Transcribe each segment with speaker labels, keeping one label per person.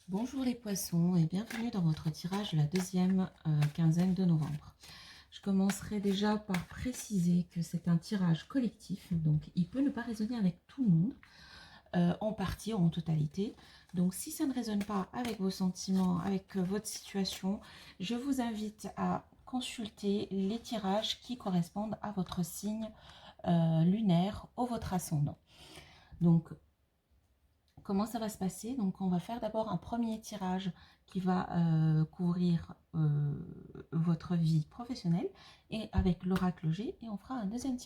Speaker 1: Bonjour les poissons et bienvenue dans votre tirage de la deuxième quinzaine de novembre. Je commencerai déjà par préciser que c'est un tirage collectif, donc il peut ne pas résonner avec tout le monde, en partie ou en totalité. Donc si ça ne résonne pas avec vos sentiments, avec votre situation, je vous invite à consulter les tirages qui correspondent à votre signe lunaire ou votre ascendant. Donc comment ça va se passer? Donc, on va faire d'abord un premier tirage qui va couvrir votre vie professionnelle et avec l'oracle G. Et on fera un deuxième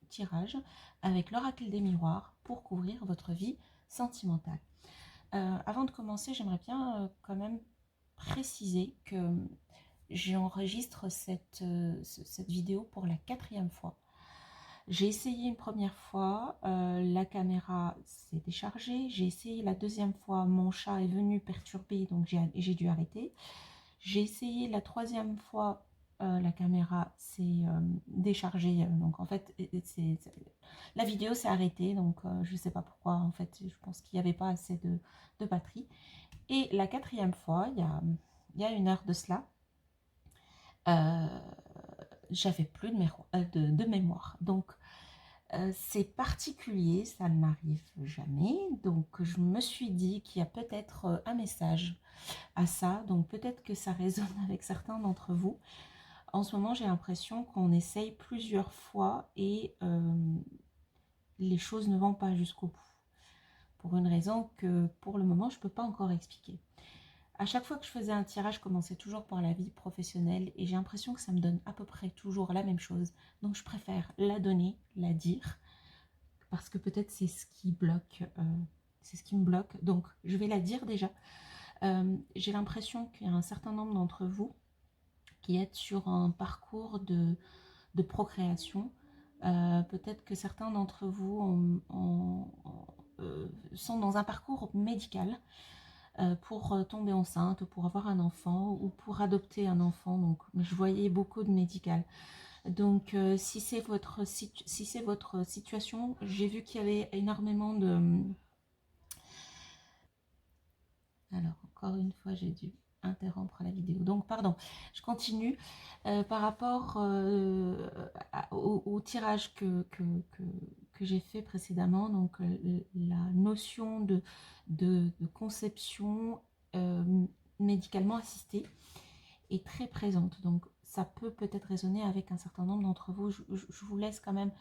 Speaker 1: tirage avec l'oracle des miroirs pour couvrir votre vie sentimentale. Avant de commencer, j'aimerais bien quand même préciser que j'enregistre cette vidéo pour la quatrième fois. J'ai essayé une première fois, la caméra s'est déchargée. J'ai essayé la deuxième fois, mon chat est venu perturber, donc j'ai dû arrêter. J'ai essayé la troisième fois, la caméra s'est déchargée. Donc en fait, la vidéo s'est arrêtée, donc je ne sais pas pourquoi. En fait, je pense qu'il n'y avait pas assez de batterie. Et la quatrième fois, il y a une heure de cela, euh, j'avais plus de mémoire. Donc, c'est particulier, ça n'arrive jamais. Donc, je me suis dit qu'il y a peut-être un message à ça. Donc, peut-être que ça résonne avec certains d'entre vous. En ce moment, j'ai l'impression qu'on essaye plusieurs fois et les choses ne vont pas jusqu'au bout. Pour une raison que, pour le moment, je ne peux pas encore expliquer. À chaque fois que je faisais un tirage, je commençais toujours par la vie professionnelle et j'ai l'impression que ça me donne à peu près toujours la même chose. Donc, je préfère la donner, la dire, parce que peut-être c'est ce qui bloque, c'est ce qui me bloque. Donc, je vais la dire déjà. J'ai l'impression qu'il y a un certain nombre d'entre vous qui êtes sur un parcours de procréation. Peut-être que certains d'entre vous sont dans un parcours médical pour tomber enceinte, pour avoir un enfant ou pour adopter un enfant. Donc, je voyais beaucoup de médical. Donc, si c'est votre situation, j'ai vu qu'il y avait énormément de... Alors, encore une fois, j'ai dû interrompre la vidéo. Donc, pardon, je continue. Par rapport au tirage que j'ai fait précédemment, donc la notion de conception euh, médicalement assistée est très présente. Donc, ça peut-être résonner avec un certain nombre d'entre vous. Je vous laisse quand même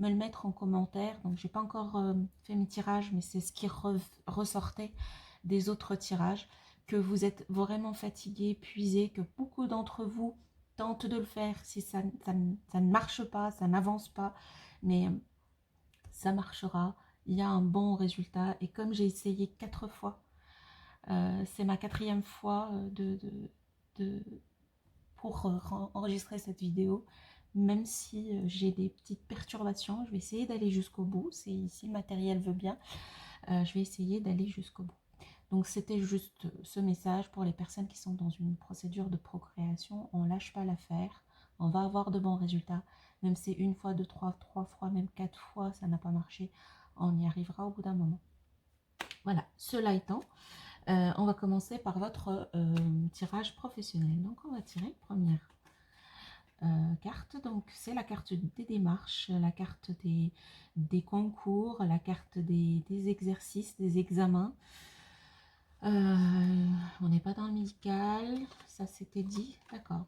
Speaker 1: me le mettre en commentaire. Donc, j'ai pas encore fait mes tirages, mais c'est ce qui ressortait des autres tirages, que vous êtes vraiment fatigué, épuisé, que beaucoup d'entre vous tentent de le faire. Si ça ne marche pas, ça n'avance pas, mais ça marchera. Il y a un bon résultat. Et comme j'ai essayé 4 fois, c'est ma quatrième fois de, pour enregistrer cette vidéo. Même si j'ai des petites perturbations, je vais essayer d'aller jusqu'au bout. Si le matériel veut bien, je vais essayer d'aller jusqu'au bout. Donc c'était juste ce message pour les personnes qui sont dans une procédure de procréation. On ne lâche pas l'affaire, on va avoir de bons résultats. Même si une fois, deux, trois fois, même 4 fois, ça n'a pas marché, on y arrivera au bout d'un moment. Voilà, cela étant, on va commencer par votre tirage professionnel. Donc on va tirer une première carte. Donc c'est la carte des démarches, la carte des concours, la carte des exercices, des examens. On n'est pas dans le médical, ça c'était dit, d'accord.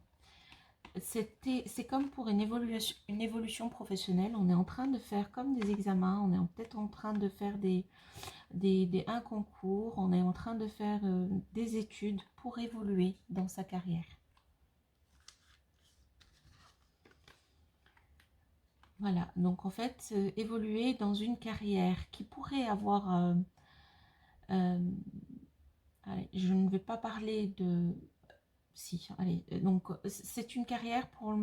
Speaker 1: C'est comme pour une évolution professionnelle, on est en train de faire comme des examens, on est peut-être en train de faire un concours, on est en train de faire des études pour évoluer dans sa carrière. Voilà, donc en fait, évoluer dans une carrière qui pourrait avoir... euh, allez, je ne vais pas parler de... Si, allez, donc c'est une carrière pour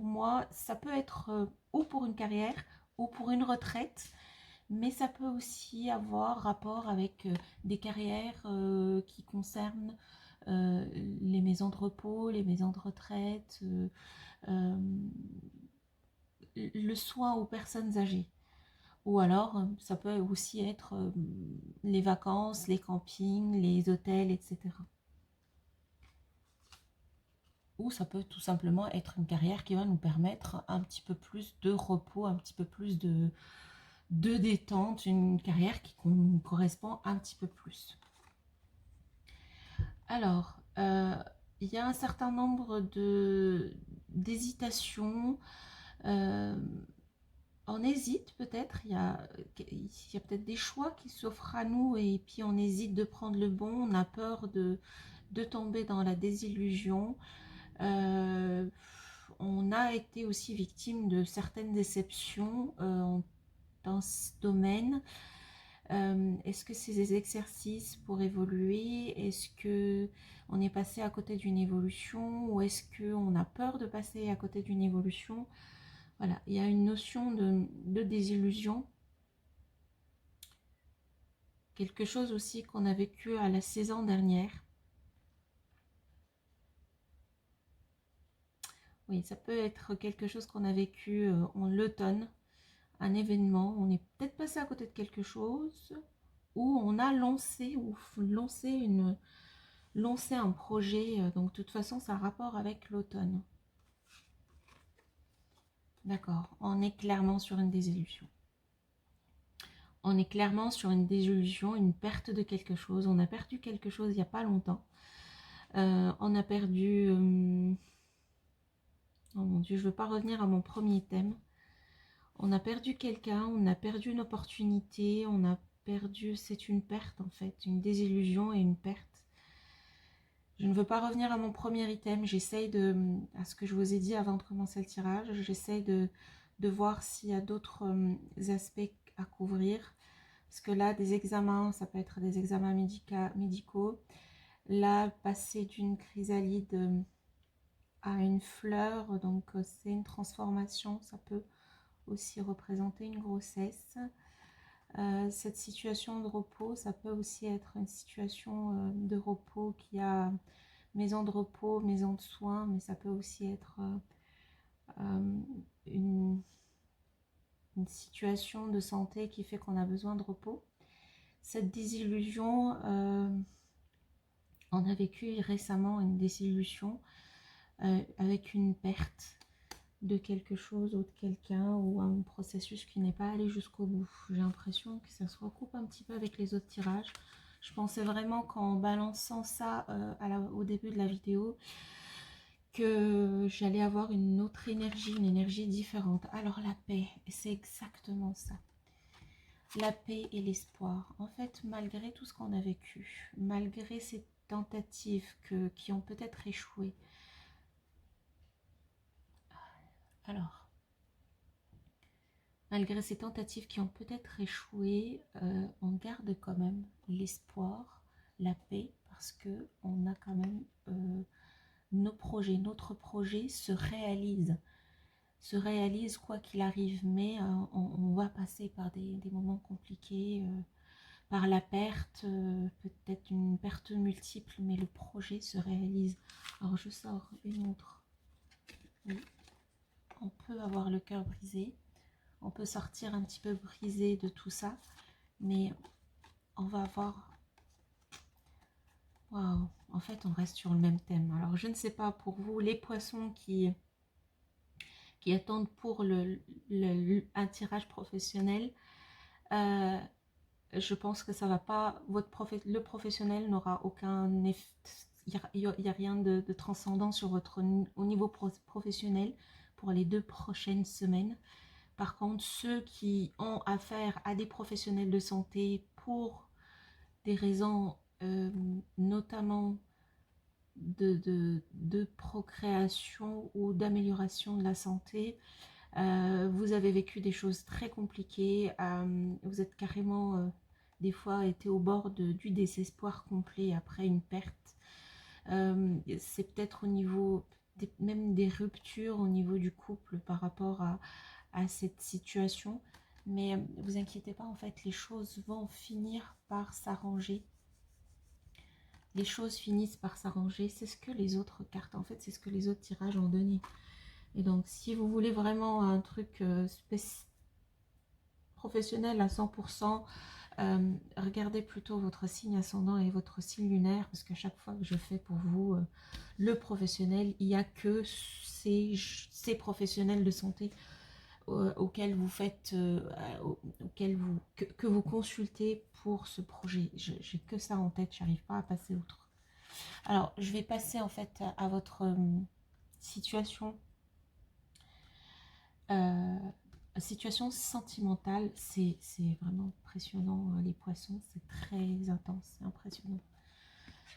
Speaker 1: moi, ça peut être ou pour une carrière ou pour une retraite, mais ça peut aussi avoir rapport avec des carrières qui concernent les maisons de repos, les maisons de retraite, euh, le soin aux personnes âgées. Ou alors, ça peut aussi être les vacances, les campings, les hôtels, etc. Ou ça peut tout simplement être une carrière qui va nous permettre un petit peu plus de repos, un petit peu plus de détente, une carrière qui nous correspond un petit peu plus. Alors, il y a un certain nombre d'hésitations. On hésite peut-être, il y a peut-être des choix qui s'offrent à nous et puis on hésite de prendre le bon, on a peur de tomber dans la désillusion. On a été aussi victime de certaines déceptions dans ce domaine. Est-ce que c'est des exercices pour évoluer? Est-ce que on est passé à côté d'une évolution ou est-ce qu'on a peur de passer à côté d'une évolution? Voilà, il y a une notion de désillusion. Quelque chose aussi qu'on a vécu à la saison dernière. Oui, ça peut être quelque chose qu'on a vécu en l'automne, un événement, on est peut-être passé à côté de quelque chose, ou on a lancé un projet, donc de toute façon ça a rapport avec l'automne. D'accord, on est clairement sur une désillusion. On est clairement sur une désillusion, une perte de quelque chose. On a perdu quelque chose il n'y a pas longtemps. On a perdu... oh mon Dieu, je ne veux pas revenir à mon premier thème. On a perdu quelqu'un, on a perdu une opportunité, on a perdu... C'est une perte en fait, une désillusion et une perte. Je ne veux pas revenir à mon premier item. J'essaye à ce que je vous ai dit avant de commencer le tirage, j'essaye de voir s'il y a d'autres aspects à couvrir. Parce que là, des examens, ça peut être des examens médicaux. Là, passer d'une chrysalide à une fleur, donc c'est une transformation, ça peut aussi représenter une grossesse. Cette situation de repos, ça peut aussi être une situation de repos qui a maison de repos, maison de soins, mais ça peut aussi être une situation de santé qui fait qu'on a besoin de repos. Cette désillusion, on a vécu récemment une désillusion avec une perte de quelque chose ou de quelqu'un ou un processus qui n'est pas allé jusqu'au bout. J'ai l'impression que ça se recoupe un petit peu avec les autres tirages. Je pensais vraiment qu'en balançant ça au début de la vidéo, que j'allais avoir une autre énergie, une énergie différente. Alors la paix, c'est exactement ça. La paix et l'espoir. En fait, malgré tout ce qu'on a vécu, malgré ces tentatives qui ont peut-être échoué, alors, malgré ces tentatives qui ont peut-être échoué, on garde quand même l'espoir, la paix, parce que on a quand même notre projet se réalise quoi qu'il arrive, mais on va passer par des moments compliqués, par la perte, peut-être une perte multiple, mais le projet se réalise. Alors je sors une autre. Oui. On peut avoir le cœur brisé, on peut sortir un petit peu brisé de tout ça, mais on va avoir... Waouh, en fait on reste sur le même thème. Alors je ne sais pas pour vous, les poissons qui attendent pour un tirage professionnel, je pense que ça va pas, le professionnel n'aura aucun effet, il n'y a rien de transcendant sur au niveau professionnel pour les 2 prochaines semaines. Par contre, ceux qui ont affaire à des professionnels de santé pour des raisons notamment de procréation ou d'amélioration de la santé, vous avez vécu des choses très compliquées, vous êtes carrément des fois été au bord du désespoir complet après une perte. C'est peut-être au niveau même des ruptures au niveau du couple par rapport à cette situation, mais vous inquiétez pas, en fait les choses vont finir par s'arranger. Les choses finissent par s'arranger, c'est ce que les autres cartes, en fait c'est ce que les autres tirages ont donné. Et donc si vous voulez vraiment un truc professionnel à 100%, regardez plutôt votre signe ascendant et votre signe lunaire, parce que chaque fois que je fais pour vous le professionnel, il n'y a que ces professionnels de santé auxquels vous faites, que vous consultez pour ce projet. J'ai que ça en tête, j'arrive pas à passer outre. Alors, je vais passer en fait à votre situation. Situation sentimentale, c'est vraiment impressionnant, les poissons, c'est très intense, c'est impressionnant.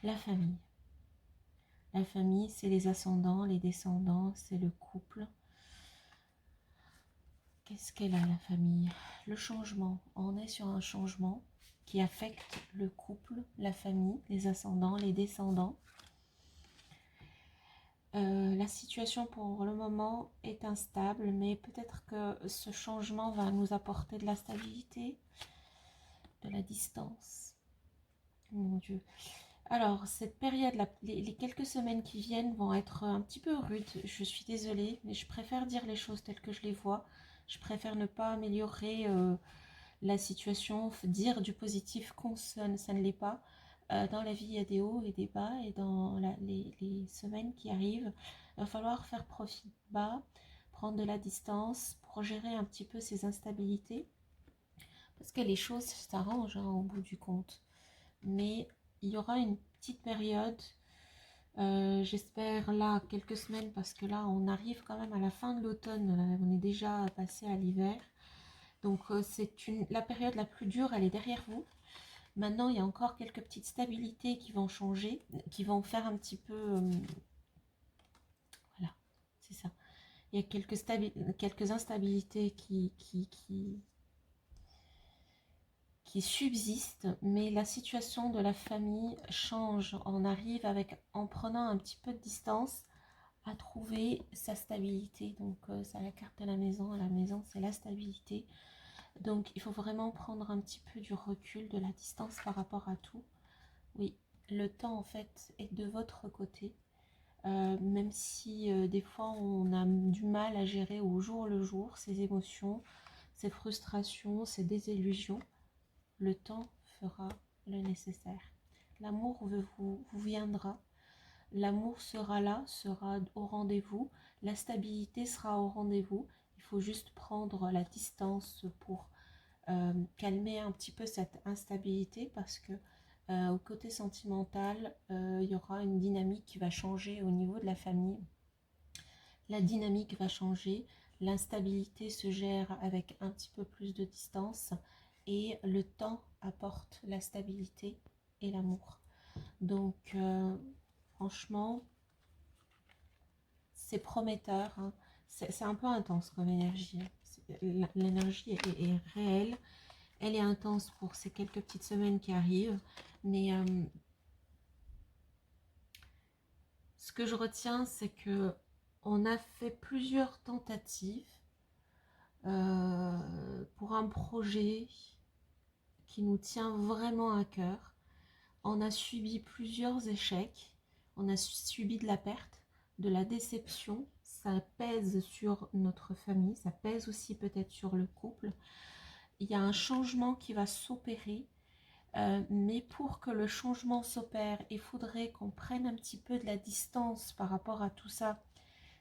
Speaker 1: La famille. La famille, c'est les ascendants, les descendants, c'est le couple. Qu'est-ce qu'elle a, la famille? Le changement. On est sur un changement qui affecte le couple, la famille, les ascendants, les descendants. La situation pour le moment est instable, mais peut-être que ce changement va nous apporter de la stabilité, de la distance. Mon Dieu. Alors, cette période, les quelques semaines qui viennent vont être un petit peu rudes. Je suis désolée, mais je préfère dire les choses telles que je les vois. Je préfère ne pas améliorer la situation, dire du positif qu'on sonne, ça ne l'est pas. Dans la vie, il y a des hauts et des bas, et dans les semaines qui arrivent, il va falloir faire profil bas, prendre de la distance pour gérer un petit peu ces instabilités, parce que les choses s'arrangent au bout du compte. Mais il y aura une petite période, j'espère là quelques semaines, parce que là on arrive quand même à la fin de l'automne, on est déjà passé à l'hiver. Donc la période la plus dure, elle est derrière vous. Maintenant, il y a encore quelques petites stabilités qui vont changer, qui vont faire un petit peu... voilà, c'est ça. Il y a quelques instabilités qui subsistent, mais la situation de la famille change. On arrive en prenant un petit peu de distance, à trouver sa stabilité. Donc, c'est la carte de la maison. La maison, c'est la stabilité. Donc, il faut vraiment prendre un petit peu du recul, de la distance par rapport à tout. Oui, le temps, en fait, est de votre côté. Même si des fois, on a du mal à gérer au jour le jour ces émotions, ces frustrations, ces désillusions, le temps fera le nécessaire. L'amour vous viendra. L'amour sera là, sera au rendez-vous. La stabilité sera au rendez-vous. Il faut juste prendre la distance pour calmer un petit peu cette instabilité, parce que au côté sentimental, il y aura une dynamique qui va changer au niveau de la famille. La dynamique va changer, l'instabilité se gère avec un petit peu plus de distance, et le temps apporte la stabilité et l'amour. Donc, franchement, c'est prometteur, hein. C'est un peu intense comme énergie. L'énergie est réelle. Elle est intense pour ces quelques petites semaines qui arrivent. Mais ce que je retiens, c'est que on a fait plusieurs tentatives pour un projet qui nous tient vraiment à cœur. On a subi plusieurs échecs. On a subi de la perte, de la déception. Ça pèse sur notre famille. Ça pèse aussi peut-être sur le couple. Il y a un changement qui va s'opérer. Mais pour que le changement s'opère, il faudrait qu'on prenne un petit peu de la distance par rapport à tout ça.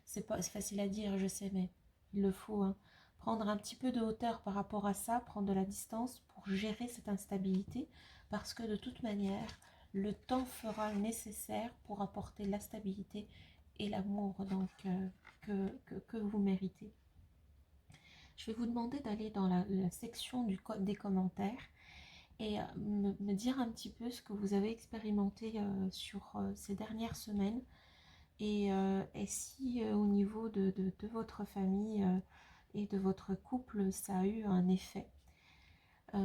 Speaker 1: C'est facile à dire, je sais, mais il le faut, hein. Prendre un petit peu de hauteur par rapport à ça, prendre de la distance pour gérer cette instabilité, parce que de toute manière, le temps fera le nécessaire pour apporter la stabilité et l'amour donc que vous méritez. Je vais vous demander d'aller dans la section des commentaires et me dire un petit peu ce que vous avez expérimenté sur ces dernières semaines, et si au niveau de votre famille et de votre couple, ça a eu un effet.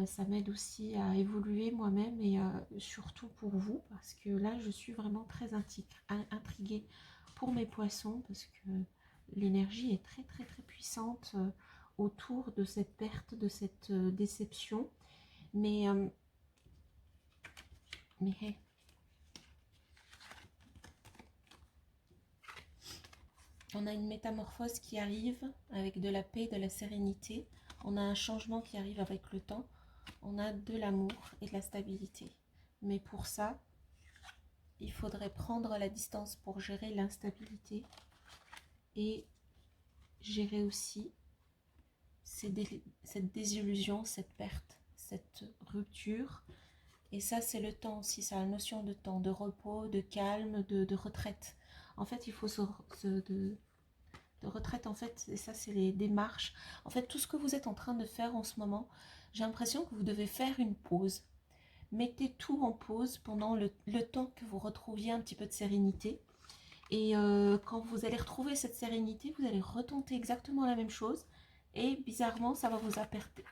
Speaker 1: Ça m'aide aussi à évoluer moi-même, et surtout pour vous, parce que là, je suis vraiment très intriguée pour mes poissons, parce que l'énergie est très très très puissante autour de cette perte, de cette déception. Mais hey. On a une métamorphose qui arrive avec de la paix, de la sérénité. On a un changement qui arrive avec le temps. On a de l'amour et de la stabilité. Mais pour ça, il faudrait prendre la distance pour gérer l'instabilité et gérer aussi cette désillusion, cette perte, cette rupture. Et ça, c'est le temps aussi, c'est la notion de temps, de repos, de calme, de retraite. En fait, il faut de retraite, en fait, et ça, c'est les démarches. En fait, tout ce que vous êtes en train de faire en ce moment, j'ai l'impression que vous devez faire une pause. Mettez tout en pause pendant le temps que vous retrouviez un petit peu de sérénité. Et quand vous allez retrouver cette sérénité, vous allez retenter exactement la même chose. Et bizarrement, ça va vous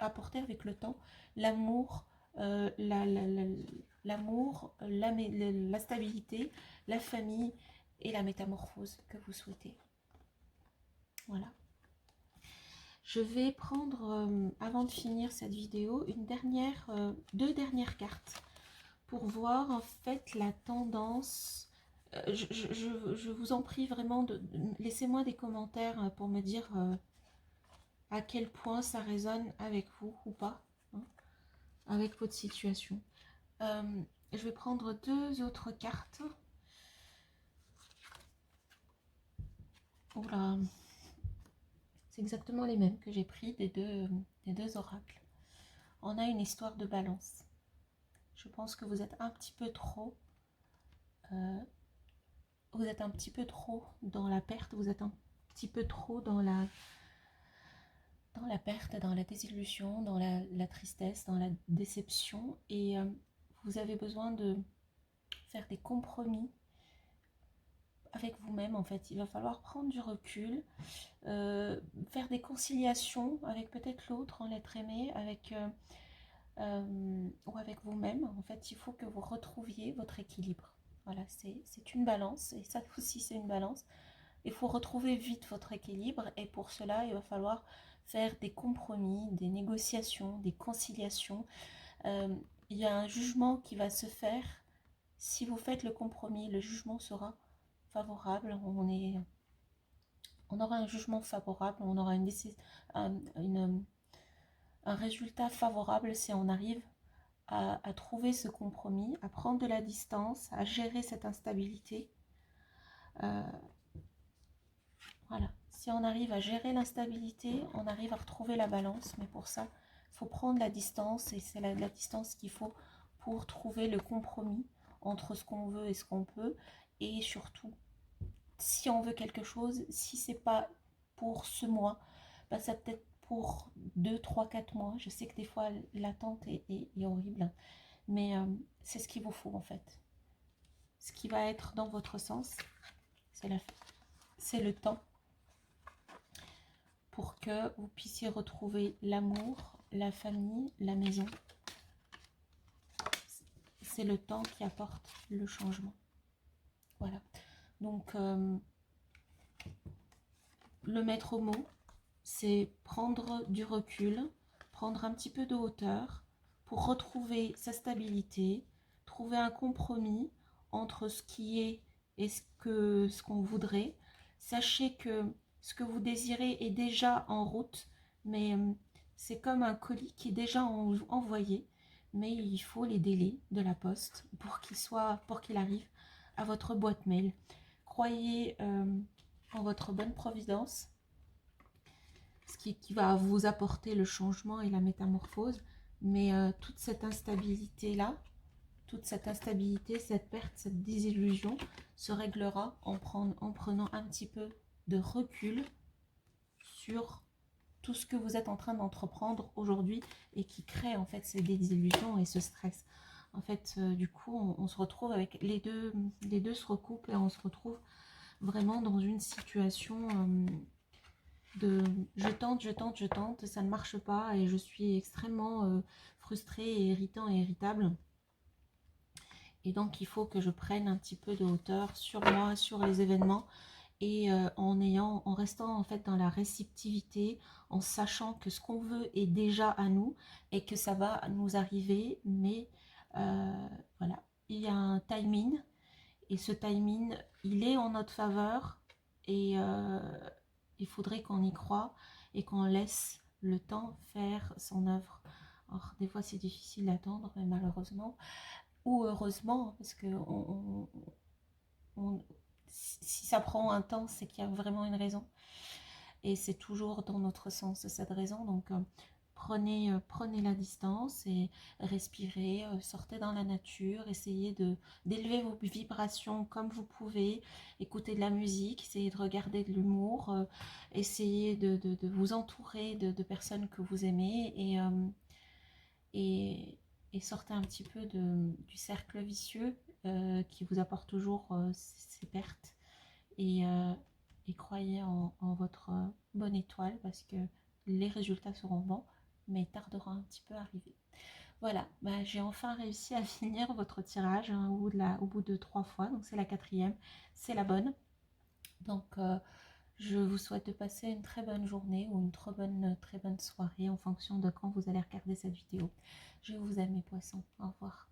Speaker 1: apporter avec le temps l'amour, l'amour, la stabilité, la famille et la métamorphose que vous souhaitez. Voilà. Je vais prendre, avant de finir cette vidéo, deux dernières cartes pour voir en fait la tendance. Je vous en prie vraiment, laissez-moi des commentaires pour me dire à quel point ça résonne avec vous ou pas, hein, avec votre situation. Je vais prendre deux autres cartes. Oula, c'est exactement les mêmes que j'ai pris des deux oracles. On a une histoire de balance. Je pense que vous êtes un petit peu trop... vous êtes un petit peu trop dans la perte, vous êtes un petit peu trop dans la perte, dans la désillusion, dans la tristesse, dans la déception. Et vous avez besoin de faire des compromis avec vous-même, en fait. Il va falloir prendre du recul, faire des conciliations avec peut-être l'autre, en l'être aimé, ou avec vous-même. En fait, il faut que vous retrouviez votre équilibre. Voilà, c'est une balance, et ça aussi c'est une balance. Il faut retrouver vite votre équilibre, et pour cela, il va falloir faire des compromis, des négociations, des conciliations. Il y a un jugement qui va se faire. Si vous faites le compromis, le jugement sera favorable. On aura un jugement favorable, on aura un résultat favorable si on arrive à trouver ce compromis, à prendre de la distance, à gérer cette instabilité. Voilà. Si on arrive à gérer l'instabilité, on arrive à retrouver la balance. Mais pour ça, il faut prendre la distance. Et c'est la distance qu'il faut pour trouver le compromis entre ce qu'on veut et ce qu'on peut. Et surtout, si on veut quelque chose, si c'est pas pour ce mois, bah ça peut être pour 2, 3, 4 mois. Je sais que des fois, l'attente est horrible. Mais c'est ce qu'il vous faut en fait. Ce qui va être dans votre sens, c'est le temps. Pour que vous puissiez retrouver l'amour, la famille, la maison. C'est le temps qui apporte le changement. Voilà. Donc, le maître mot, c'est prendre du recul, prendre un petit peu de hauteur pour retrouver sa stabilité, trouver un compromis entre ce qui est et ce qu'on voudrait. Sachez que ce que vous désirez est déjà en route, mais c'est comme un colis qui est déjà envoyé, mais il faut les délais de la poste pour qu'il arrive à votre boîte mail. Croyez en votre bonne providence, ce qui va vous apporter le changement et la métamorphose, mais toute cette instabilité-là, cette perte, cette désillusion se réglera en prenant un petit peu de recul sur tout ce que vous êtes en train d'entreprendre aujourd'hui et qui crée en fait ces désillusions et ce stress. En fait, du coup, on se retrouve avec les deux se recoupent et on se retrouve vraiment dans une situation de je tente, ça ne marche pas et je suis extrêmement frustrée et irritable. Et donc, il faut que je prenne un petit peu de hauteur sur moi, sur les événements, et en restant en fait dans la réceptivité, en sachant que ce qu'on veut est déjà à nous et que ça va nous arriver, mais voilà, il y a un timing, et ce timing, il est en notre faveur, et il faudrait qu'on y croie et qu'on laisse le temps faire son œuvre. Alors, des fois, c'est difficile d'attendre, mais malheureusement, ou heureusement, parce que si ça prend un temps, c'est qu'il y a vraiment une raison. Et c'est toujours dans notre sens cette raison. Donc, prenez la distance et respirez, sortez dans la nature, essayez d'élever vos vibrations comme vous pouvez, écoutez de la musique, essayez de regarder de l'humour, essayez de vous entourer de personnes que vous aimez et, et sortez un petit peu du cercle vicieux qui vous apporte toujours ces pertes et croyez en votre bonne étoile parce que les résultats seront bons, mais tardera un petit peu à arriver. Voilà, bah, j'ai enfin réussi à finir votre tirage hein, au bout de 3 fois, donc c'est la 4e, c'est la bonne. Donc je vous souhaite de passer une très bonne journée ou une très bonne soirée en fonction de quand vous allez regarder cette vidéo. Je vous aime mes poissons, au revoir.